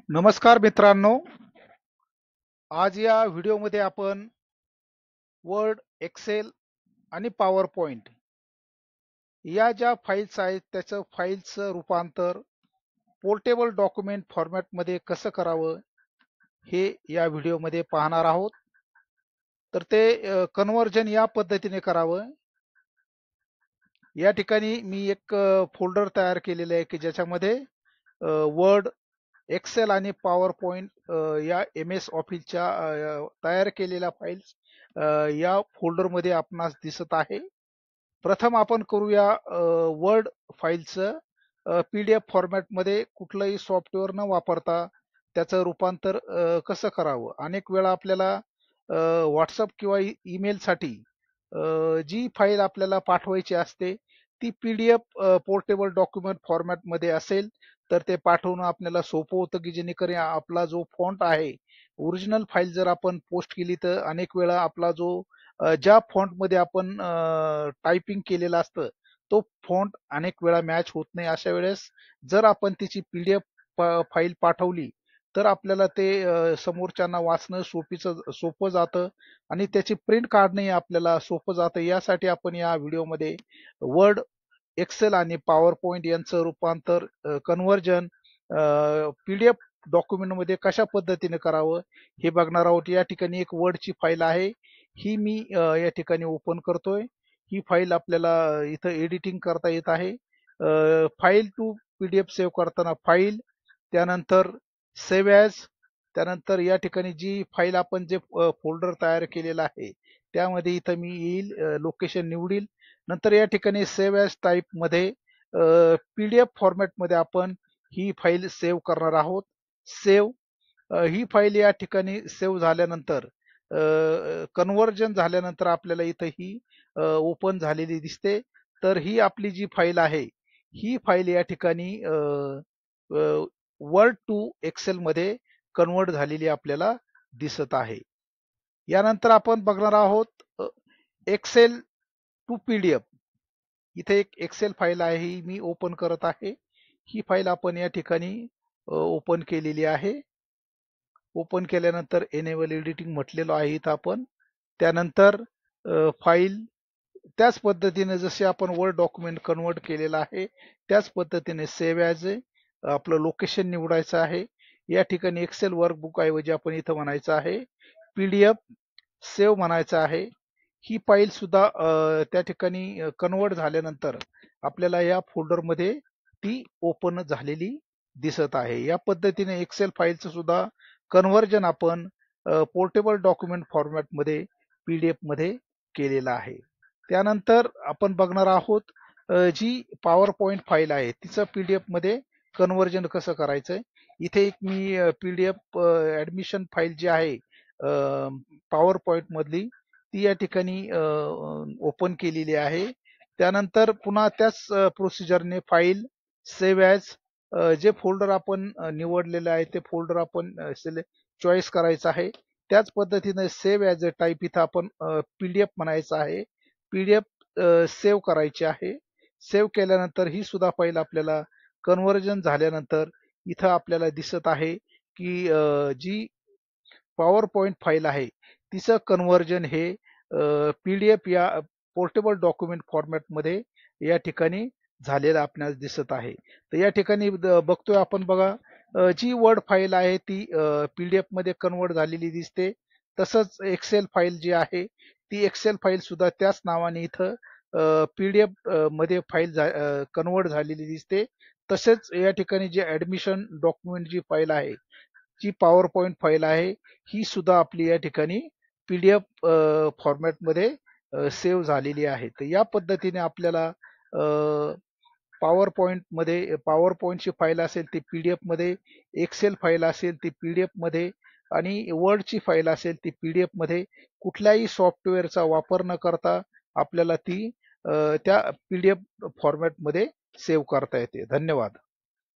नमस्कार मित्रांनो, आज या व्हिडिओमध्ये आपण वर्ड, एक्सेल आणि पॉवर पॉइंट या ज्या फाईल्स आहेत त्याचं फाईलचं रूपांतर पोर्टेबल डॉक्युमेंट फॉर्मॅटमध्ये कसं करावं हे या व्हिडिओमध्ये पाहणार आहोत. तर ते कन्व्हर्जन या पद्धतीने करावं. या ठिकाणी मी एक फोल्डर तयार केलेलं आहे की ज्याच्यामध्ये वर्ड, एक्सेल आणि पॉवर पॉइंट या एम एस ऑफिसच्या तयार केलेल्या फाईल्स या फोल्डरमध्ये आपणास दिसत आहे. प्रथम आपण करूया वर्ड फाईलचं PDF फॉर्मॅटमध्ये कुठलंही सॉफ्टवेअर न वापरता त्याचं रूपांतर कसं करावं. अनेक वेळा आपल्याला व्हॉट्सअप किंवा ईमेलसाठी जी फाईल आपल्याला पाठवायची असते ती PDF पोर्टेबल डॉक्युमेंट फॉर्मॅटमध्ये असेल तर ते पाठवणं आपल्याला सोपं होतं की जेणेकरून आपला जो फॉन्ट आहे ओरिजिनल फाईल जर आपण पोस्ट केली तर अनेक वेळा आपला जो ज्या फॉन्टमध्ये आपण टायपिंग केलेलं असतं तो फॉन्ट अनेक वेळा मॅच होत नाही. अशा वेळेस जर आपण त्याची PDF फाईल पाठवली तर आपल्याला ते समोरच्यांना वाचणं सोपं जातं आणि त्याची प्रिंट काढणंही आपल्याला सोपं जातं. यासाठी आपण या व्हिडिओमध्ये वर्ड, एक्सेल आणि पॉवर पॉइंट यांचं रूपांतर कन्व्हर्जन PDF डॉक्युमेंटमध्ये कशा पद्धतीने करावं हे बघणार आहोत. या ठिकाणी एक वर्डची फाईल आहे, ही मी या ठिकाणी ओपन करतोय. ही फाईल आपल्याला इथं एडिटिंग करता येत आहे. फाईल टू PDF सेव्ह करताना फाईल, त्यानंतर सेव्ह ॲज, त्यानंतर या ठिकाणी जी फाईल आपण जे फोल्डर तयार केलेला आहे त्यामध्ये इथं मी येईल लोकेशन निवडील. नंतर या ठिकाणी सेव्ह ॲज टाईपमध्ये PDF फॉर्मॅटमध्ये आपण ही फाईल सेव्ह करणार आहोत. सेव्ह ही फाईल या ठिकाणी सेव्ह झाल्यानंतर कन्व्हर्जन झाल्यानंतर आपल्याला इथं ही ओपन झालेली दिसते. तर ही आपली जी फाईल आहे ही फाईल या ठिकाणी वर्ड टू एक्सेल मध्ये कन्वर्ट झालेली आपल्याला दिसत आहे. यानंतर आपण बघणार आहोत एक्सेल टू PDF. इथे एक एक्सेल फाईल आहे, ही मी ओपन करत आहे. ही फाईल आपण या ठिकाणी ओपन केलेली आहे. ओपन केल्यानंतर एनेबल एडिटिंग म्हटलेलं आहे इथं आपण. त्यानंतर फाईल त्याच पद्धतीने जसे आपण वर्ड डॉक्युमेंट कन्वर्ट केलेलं आहे त्याच पद्धतीने सेव्ह ॲज आपलं लोकेशन निवडायचं आहे. या ठिकाणी एक्सेल वर्कबुक ऐवजी आपण इथं म्हणायचं आहे PDF सेव्ह म्हणायचं आहे. ही फाईल सुद्धा त्या ठिकाणी कन्वर्ट झाल्यानंतर आपल्याला या फोल्डरमध्ये ती ओपन झालेली दिसत आहे. या पद्धतीने एक्सेल फाईलचं सुद्धा कन्व्हर्जन आपण पोर्टेबल डॉक्युमेंट फॉर्मॅटमध्ये PDF मध्ये केलेलं आहे. त्यानंतर आपण बघणार आहोत जी पॉवर पॉइंट फाईल आहे तिचं PDF मध्ये कन्व्हर्जन कसं करायचंय. इथे एक मी PDF ऍडमिशन फाईल जी आहे पॉवर पॉइंट मधली ती या ठिकाणी ओपन केलेली आहे. त्यानंतर पुन्हा त्याच प्रोसिजरने फाईल, सेव्ह ॲज, जे फोल्डर आपण निवडलेलं आहे ते फोल्डर आपण चॉईस करायचं आहे. त्याच पद्धतीने सेव्ह ॲज अ टाईप इथं आपण PDF म्हणायचं आहे. PDF सेव्ह करायची आहे. सेव्ह केल्यानंतर ही सुद्धा फाईल आपल्याला कन्व्हर्जन झाल्यानंतर इथं आपल्याला दिसत आहे की जी पॉवर पॉइंट फाईल आहे तिचं कन्व्हर्जन हे PDF या पोर्टेबल डॉक्युमेंट फॉर्मॅटमध्ये या ठिकाणी झालेलं आपल्याला दिसत आहे. तर या ठिकाणी बघतोय आपण बघा जी वर्ड फाईल आहे ती PDF मध्ये कन्वर्ट झालेली दिसते. तसंच एक्सेल फाईल जी आहे ती एक्सेल फाईल सुद्धा त्याच नावाने इथं PDF मध्ये फाईल कन्वर्ट झालेली दिसते. तसेच या ठिकाणी जे ऍडमिशन डॉक्युमेंट जी फाईल आहे जी पॉवर पॉइंट फाईल आहे ही सुद्धा आपली या ठिकाणी PDF फॉर्मॅटमध्ये सेव्ह झालेली आहे. तर या पद्धतीने आपल्याला पॉवर पॉइंटमध्ये पॉवर पॉइंटची फाईल असेल ती PDF मध्ये, एक्सेल फाईल असेल ती PDF मध्ये आणि वर्डची फाईल असेल ती PDF मध्ये कुठल्याही सॉफ्टवेअरचा वापर न करता आपल्याला ती त्या PDF फॉर्मॅटमध्ये सेव्ह करता येते. धन्यवाद.